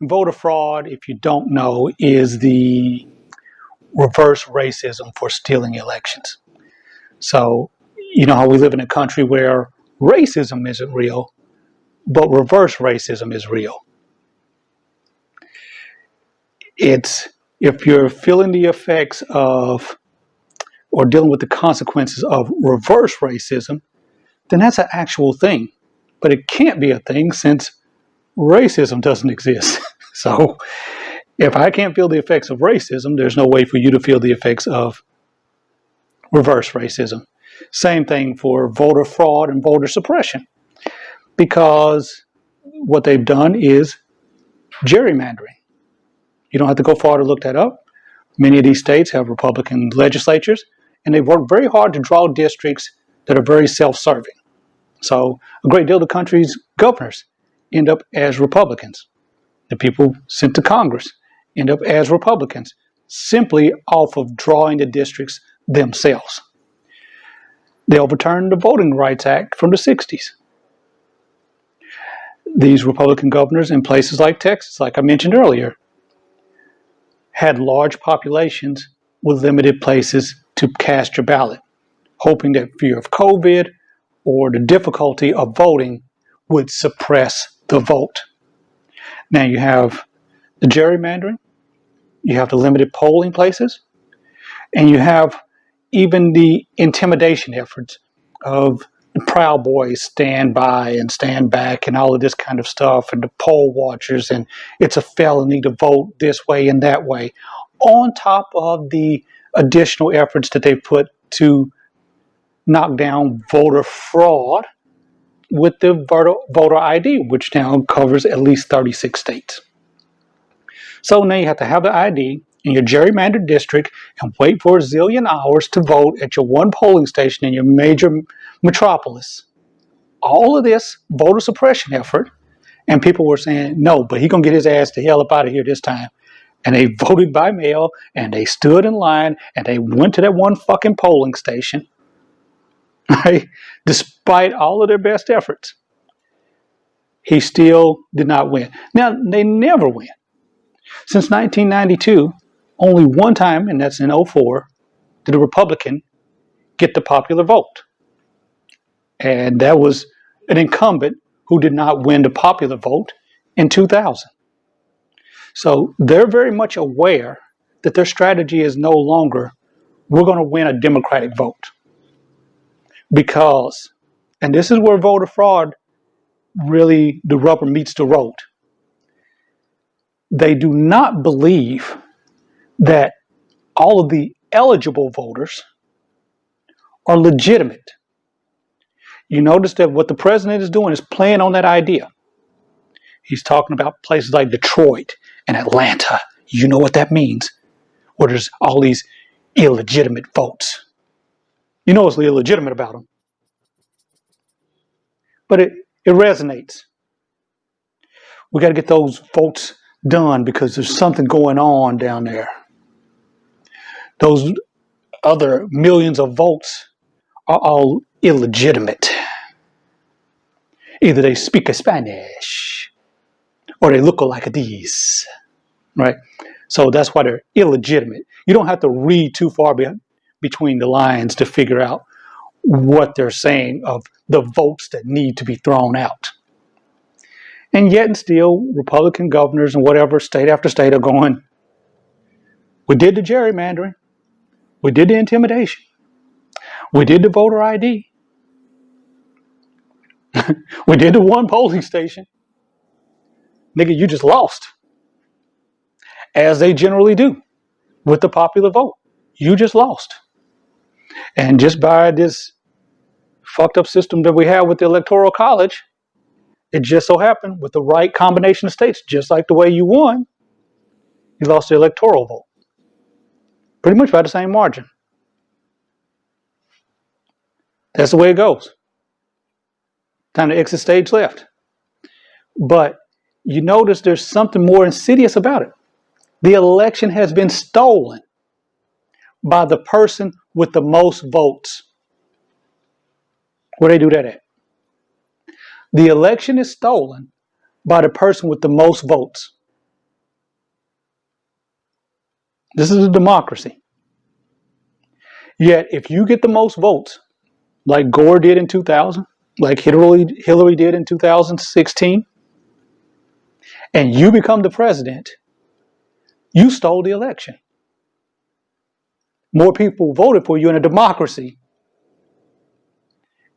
Voter fraud, if you don't know, is the reverse racism for stealing elections. So, you know how we live in a country where racism isn't real, but reverse racism is real. It's if you're feeling the effects of or dealing with the consequences of reverse racism, then that's an actual thing. But it can't be a thing since racism doesn't exist. So if I can't feel the effects of racism, there's no way for you to feel the effects of reverse racism. Same thing for voter fraud and voter suppression, because what they've done is gerrymandering. You don't have to go far to look that up. Many of these states have Republican legislatures, and they've worked very hard to draw districts that are very self-serving. So a great deal of the country's governors end up as Republicans. The people sent to Congress end up as Republicans, simply off of drawing the districts themselves. They overturned the Voting Rights Act from the 60s. These Republican governors in places like Texas, like I mentioned earlier, had large populations with limited places to cast your ballot, hoping that fear of COVID or the difficulty of voting would suppress the vote. Now you have the gerrymandering, you have the limited polling places, and you have even the intimidation efforts of the Proud Boys stand by and stand back and all of this kind of stuff, and the poll watchers, and it's a felony to vote this way and that way, on top of the additional efforts that they've put to knock down voter fraud with the voter ID, which now covers at least 36 states. So now you have to have the ID in your gerrymandered district and wait for a zillion hours to vote at your one polling station in your major metropolis. All of this voter suppression effort, and people were saying, no, but he's going to get his ass the hell up out of here this time. And they voted by mail, and they stood in line, and they went to that one fucking polling station, right? Despite all of their best efforts. He still did not win. Now, they never win. Since 1992, only one time, and that's in 2004, did a Republican get the popular vote. And that was an incumbent who did not win the popular vote in 2000. So they're very much aware that their strategy is no longer, we're going to win a Democratic vote. Because, and this is where voter fraud really, the rubber meets the road. They do not believe that all of the eligible voters are legitimate. You notice that what the president is doing is playing on that idea. He's talking about places like Detroit and Atlanta. You know what that means, where there's all these illegitimate votes. You know what's illegitimate about them. But it resonates. We got to get those votes done because there's something going on down there. Those other millions of votes are all illegitimate. Either they speak Spanish or they look like these, right? So that's why they're illegitimate. You don't have to read too far between the lines to figure out what they're saying of the votes that need to be thrown out. And yet and still, Republican governors and whatever, state after state, are going, we did the gerrymandering. We did the intimidation. We did the voter ID. We did the one polling station. Nigga, you just lost. As they generally do with the popular vote. You just lost. And just by this fucked up system that we have with the Electoral College, it just so happened with the right combination of states, just like the way you won, you lost the electoral vote. Pretty much by the same margin. That's the way it goes. Time to exit stage left. But you notice there's something more insidious about it. The election has been stolen by the person with the most votes. Where they do that at? The election is stolen by the person with the most votes. This is a democracy. Yet, if you get the most votes, like Gore did in 2000, like Hillary did in 2016, and you become the president, you stole the election. More people voted for you in a democracy.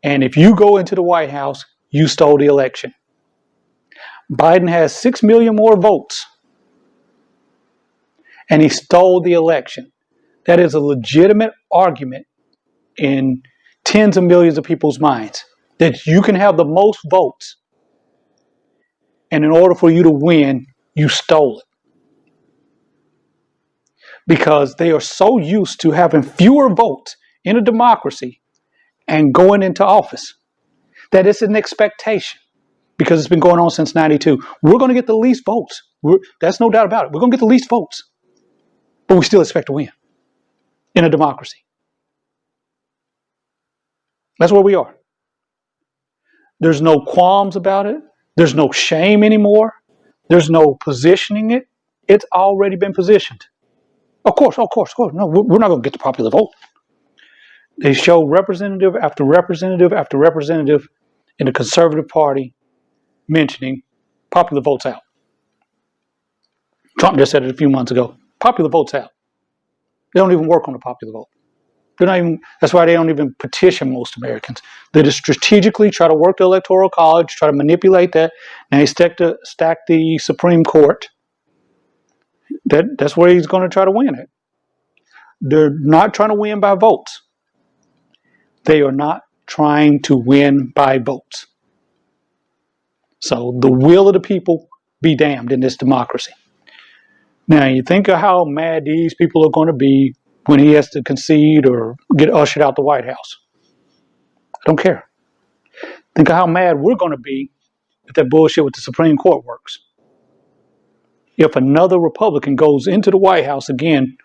And if you go into the White House, you stole the election. Biden has 6 million more votes, and he stole the election. That is a legitimate argument in tens of millions of people's minds, that you can have the most votes, and in order for you to win, you stole it. Because they are so used to having fewer votes in a democracy and going into office that it's an expectation, because it's been going on since 92. We're going to get the least votes. That's no doubt about it. We're going to get the least votes, but we still expect to win in a democracy. That's where we are. There's no qualms about it. There's no shame anymore. There's no positioning it. It's already been positioned. Of course. No, we're not going to get the popular vote. They show representative after representative after representative in the Conservative Party mentioning popular votes out. Trump just said it a few months ago. Popular votes out. They don't even work on the popular vote. They're not even. That's why they don't even petition most Americans. They just strategically try to work the Electoral College, try to manipulate that. Now he stack the Supreme Court. That's where he's going to try to win it. They're not trying to win by votes. They are not trying to win by votes. So the will of the people be damned in this democracy. Now you think of how mad these people are going to be when he has to concede or get ushered out the White House. I don't care. Think of how mad we're going to be if that bullshit with the Supreme Court works. If another Republican goes into the White House again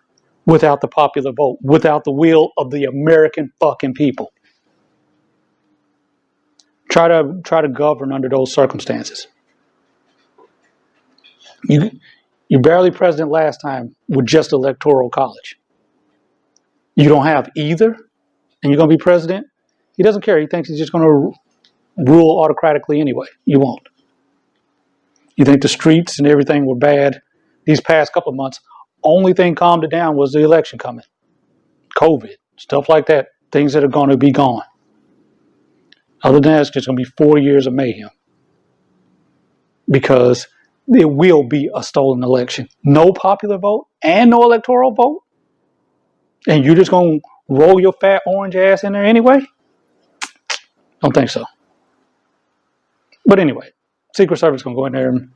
without the popular vote, without the will of the American fucking people. Try to govern under those circumstances. You barely president last time with just Electoral College. You don't have either, and you're going to be president? He doesn't care. He thinks he's just going to rule autocratically anyway. You won't. You think the streets and everything were bad these past couple of months. Only thing calmed it down was the election coming. COVID, stuff like that, things that are going to be gone. Other than that, it's just going to be 4 years of mayhem. Because it will be a stolen election. No popular vote and no electoral vote? And you're just going to roll your fat orange ass in there anyway? Don't think so. But anyway, Secret Service is going to go in there and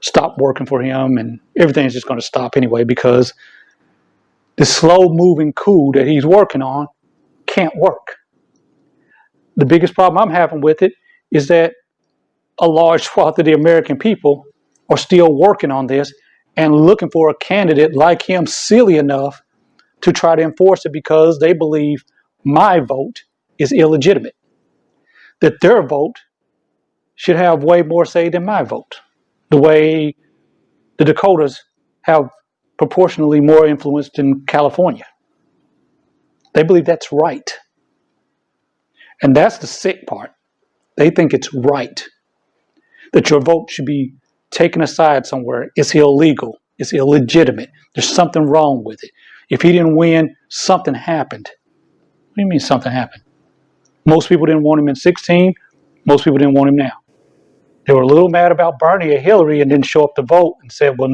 stop working for him, and everything's just going to stop anyway, because the slow-moving coup that he's working on can't work. The biggest problem I'm having with it is that a large swath of the American people are still working on this and looking for a candidate like him silly enough to try to enforce it, because they believe my vote is illegitimate. That their vote should have way more say than my vote. The way the Dakotas have proportionally more influence than California. They believe that's right. And that's the sick part. They think it's right. That your vote should be taken aside somewhere. It's illegal. It's illegitimate. There's something wrong with it. If he didn't win, something happened. What do you mean something happened? Most people didn't want him in 16. Most people didn't want him now. They were a little mad about Bernie or Hillary and didn't show up to vote and said, well,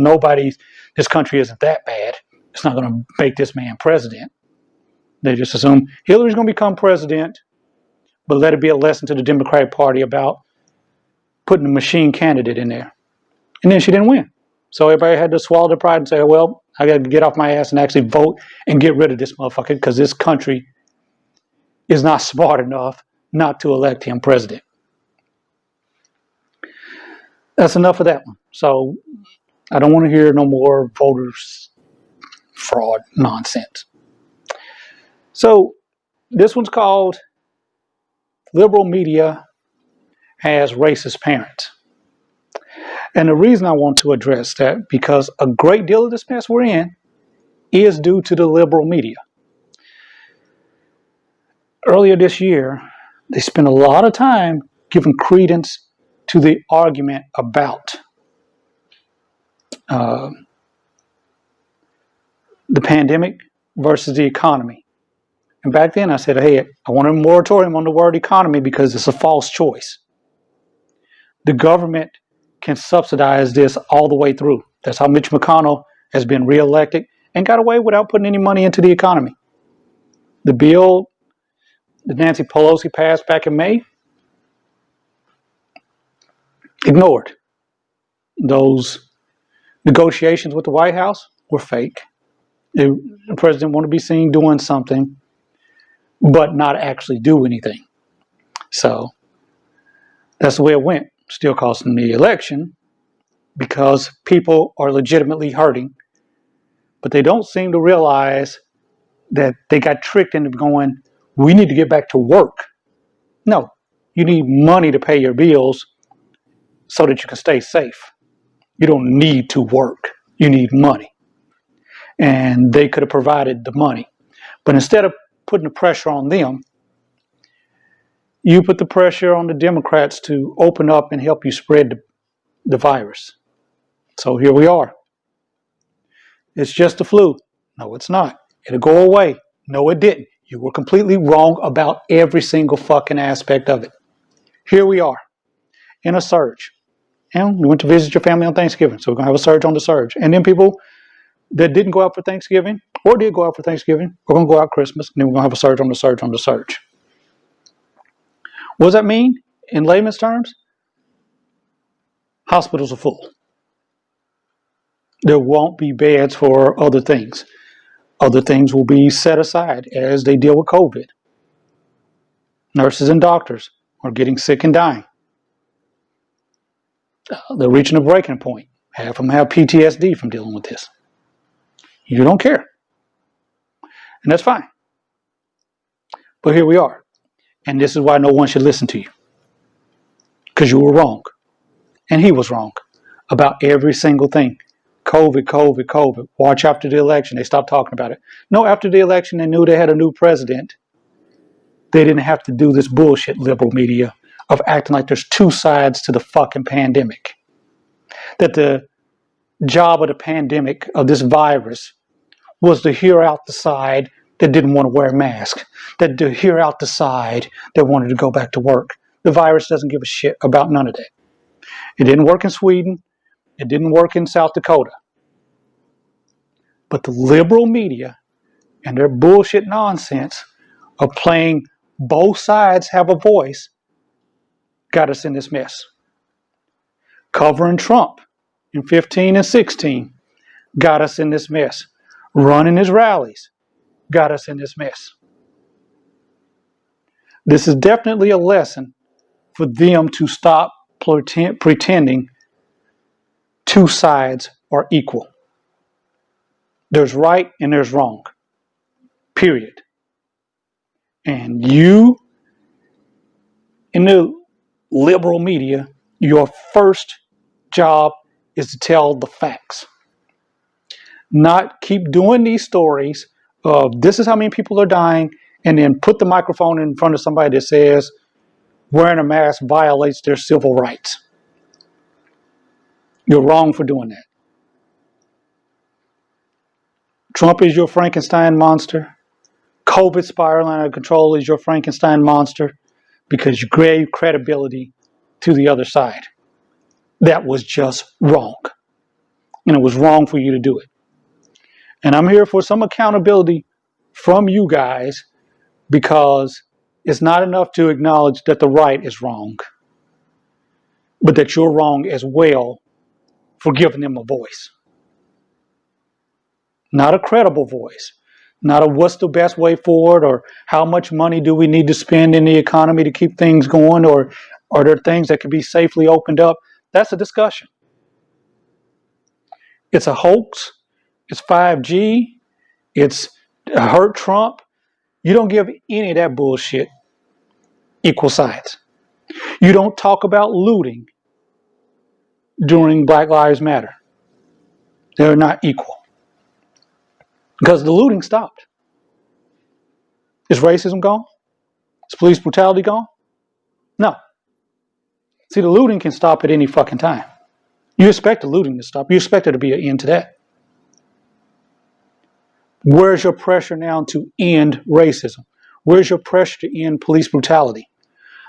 this country isn't that bad. It's not going to make this man president. They just assume Hillary's going to become president, but let it be a lesson to the Democratic Party about putting a machine candidate in there. And then she didn't win. So everybody had to swallow their pride and say, well, I got to get off my ass and actually vote and get rid of this motherfucker, because this country is not smart enough not to elect him president. That's enough of that one. So I don't want to hear no more voters fraud nonsense. So this one's called Liberal Media Has Racist Parents. And the reason I want to address that, because a great deal of this mess we're in is due to the liberal media. Earlier this year, they spent a lot of time giving credence to the argument about the pandemic versus the economy. And back then I said, hey, I want a moratorium on the word economy because it's a false choice. The government can subsidize this all the way through. That's how Mitch McConnell has been reelected and got away without putting any money into the economy. The bill that Nancy Pelosi passed back in May, ignored. Those negotiations with the White House were fake. The president wanted to be seen doing something, but not actually do anything. So that's the way it went. Still costing the election because people are legitimately hurting, but they don't seem to realize that they got tricked into going, we need to get back to work. No, you need money to pay your bills so that you can stay safe. You don't need to work. You need money. And they could have provided the money. But instead of putting the pressure on them, you put the pressure on the Democrats to open up and help you spread the virus. So here we are. It's just the flu. No, it's not. It'll go away. No, it didn't. You were completely wrong about every single fucking aspect of it. Here we are in a surge. And we went to visit your family on Thanksgiving, so we're going to have a surge on the surge. And then people that didn't go out for Thanksgiving or did go out for Thanksgiving, we're going to go out Christmas, and then we're going to have a surge on the surge on the surge. What does that mean in layman's terms? Hospitals are full. There won't be beds for other things. Other things will be set aside as they deal with COVID. Nurses and doctors are getting sick and dying. They're reaching a breaking point. Half of them have PTSD from dealing with this. You don't care. And that's fine. But here we are. And this is why no one should listen to you. Because you were wrong. And he was wrong about every single thing. COVID, COVID, COVID. Watch after the election. They stopped talking about it. No, after the election, they knew they had a new president. They didn't have to do this bullshit, liberal media, of acting like there's two sides to the fucking pandemic. That the job of the pandemic, of this virus, was to hear out the side that didn't want to wear a mask. That to hear out the side that wanted to go back to work. The virus doesn't give a shit about none of that. It didn't work in Sweden. It didn't work in South Dakota. But the liberal media and their bullshit nonsense of playing both sides have a voice got us in this mess. Covering Trump in 15 and 16 got us in this mess. Running his rallies got us in this mess. This is definitely a lesson for them to stop pretending two sides are equal. There's right and there's wrong. Period. And you, in the liberal media, your first job is to tell the facts. Not keep doing these stories of this is how many people are dying, and then put the microphone in front of somebody that says wearing a mask violates their civil rights. You're wrong for doing that. Trump is your Frankenstein monster. COVID spiraling out of control is your Frankenstein monster because you gave credibility to the other side. That was just wrong. And it was wrong for you to do it. And I'm here for some accountability from you guys because it's not enough to acknowledge that the right is wrong, but that you're wrong as well for giving them a voice. Not a credible voice. Not a what's the best way forward or how much money do we need to spend in the economy to keep things going or are there things that could be safely opened up? That's a discussion. It's a hoax. It's 5G. It's hurt Trump. You don't give any of that bullshit equal sides. You don't talk about looting during Black Lives Matter. They're not equal. Because the looting stopped. Is racism gone? Is police brutality gone? No. See, the looting can stop at any fucking time. You expect the looting to stop. You expect there to be an end to that. Where's your pressure now to end racism? Where's your pressure to end police brutality?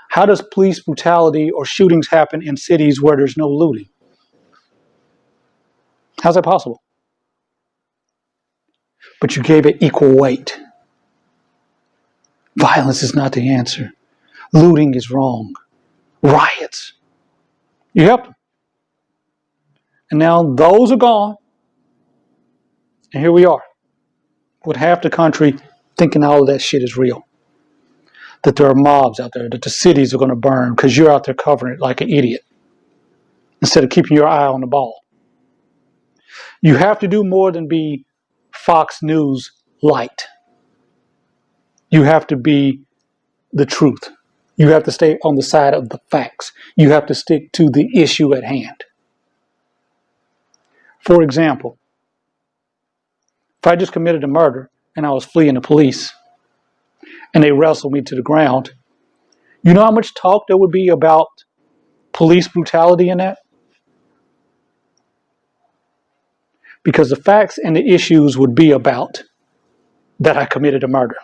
How does police brutality or shootings happen in cities where there's no looting? How's that possible? But you gave it equal weight. Violence is not the answer. Looting is wrong. Riots. You helped them. And now those are gone. And here we are, with half the country thinking all of that shit is real. That there are mobs out there, that the cities are going to burn because you're out there covering it like an idiot instead of keeping your eye on the ball. You have to do more than be Fox News light. You have to be the truth. You have to stay on the side of the facts. You have to stick to the issue at hand. For example, if I just committed a murder and I was fleeing the police and they wrestled me to the ground, you know how much talk there would be about police brutality in that? Because the facts and the issues would be about that I committed a murder.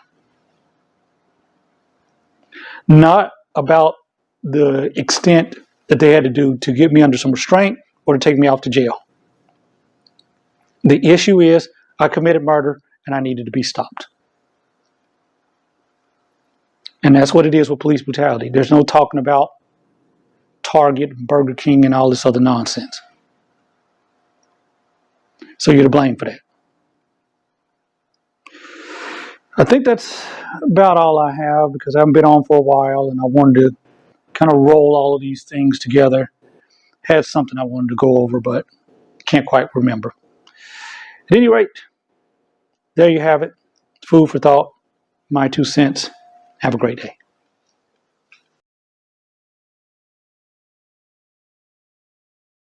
Not about the extent that they had to do to get me under some restraint or to take me off to jail. The issue is I committed murder and I needed to be stopped. And that's what it is with police brutality. There's no talking about Target, Burger King, and all this other nonsense. So you're to blame for that. I think that's about all I have because I haven't been on for a while and I wanted to kind of roll all of these things together. Had something I wanted to go over, but can't quite remember. At any rate, there you have it. Food for thought. My 2 cents. Have a great day.